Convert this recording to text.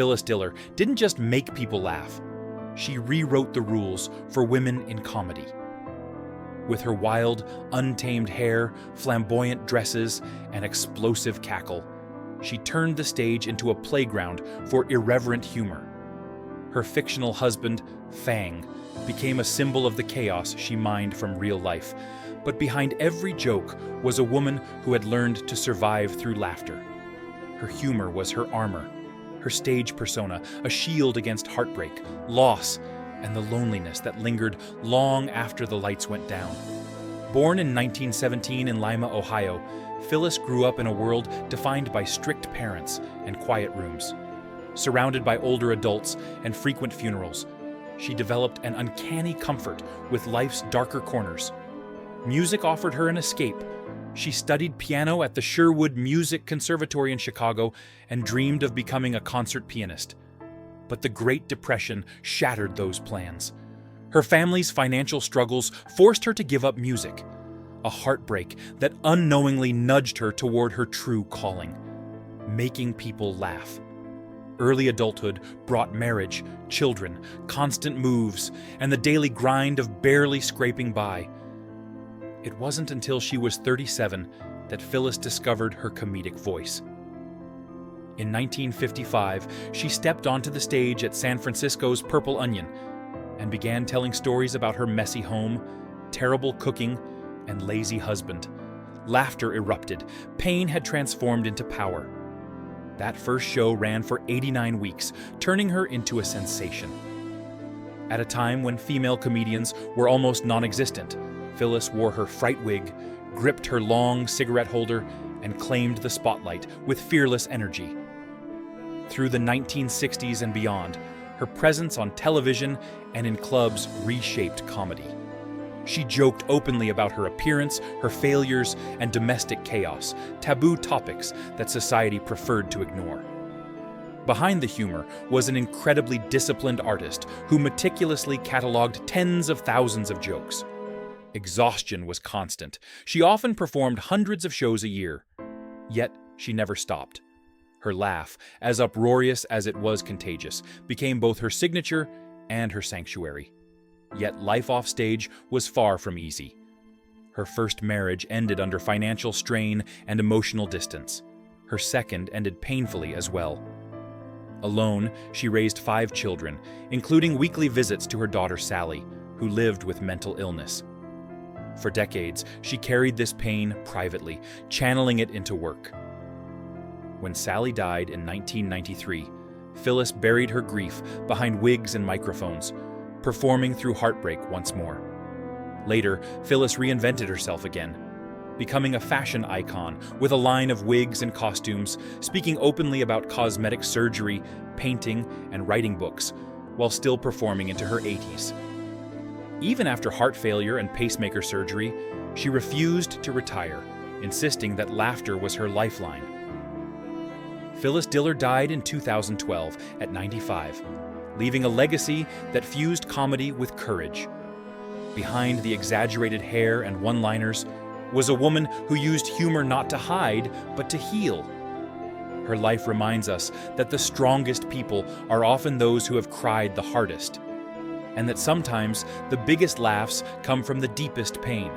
Phyllis Diller didn't just make people laugh, she rewrote the rules for women in comedy. With her wild, untamed hair, flamboyant dresses, and explosive cackle, she turned the stage into a playground for irreverent humor. Her fictional husband, Fang, became a symbol of the chaos she mined from real life. But behind every joke was a woman who had learned to survive through laughter. Her humor was her armor, her stage persona, a shield against heartbreak, loss, and the loneliness that lingered long after the lights went down. Born in 1917 in Lima, Ohio, Phyllis grew up in a world defined by strict parents and quiet rooms. Surrounded by older adults and frequent funerals, she developed an uncanny comfort with life's darker corners. Music offered her an escape. She studied piano at the Sherwood Music Conservatory in Chicago and dreamed of becoming a concert pianist. But the Great Depression shattered those plans. Her family's financial struggles forced her to give up music, a heartbreak that unknowingly nudged her toward her true calling, making people laugh. Early adulthood brought marriage, children, constant moves, and the daily grind of barely scraping by. It wasn't until she was 37 that Phyllis discovered her comedic voice. In 1955, she stepped onto the stage at San Francisco's Purple Onion and began telling stories about her messy home, terrible cooking, and lazy husband. Laughter erupted. Pain had transformed into power. That first show ran for 89 weeks, turning her into a sensation. At a time when female comedians were almost non-existent, Phyllis wore her fright wig, gripped her long cigarette holder, and claimed the spotlight with fearless energy. Through the 1960s and beyond, her presence on television and in clubs reshaped comedy. She joked openly about her appearance, her failures, and domestic chaos, taboo topics that society preferred to ignore. Behind the humor was an incredibly disciplined artist who meticulously cataloged tens of thousands of jokes. Exhaustion was constant. She often performed hundreds of shows a year. Yet she never stopped. Her laugh, as uproarious as it was contagious, became both her signature and her sanctuary. Yet life off stage was far from easy. Her first marriage ended under financial strain and emotional distance. Her second ended painfully as well. Alone, she raised 5 children, including weekly visits to her daughter Sally, who lived with mental illness. For decades, she carried this pain privately, channeling it into work. When Sally died in 1993, Phyllis buried her grief behind wigs and microphones, performing through heartbreak once more. Later, Phyllis reinvented herself again, becoming a fashion icon with a line of wigs and costumes, speaking openly about cosmetic surgery, painting, and writing books, while still performing into her 80s. Even after heart failure and pacemaker surgery, she refused to retire, insisting that laughter was her lifeline. Phyllis Diller died in 2012 at 95, leaving a legacy that fused comedy with courage. Behind the exaggerated hair and one-liners was a woman who used humor not to hide, but to heal. Her life reminds us that the strongest people are often those who have cried the hardest, and that sometimes the biggest laughs come from the deepest pain.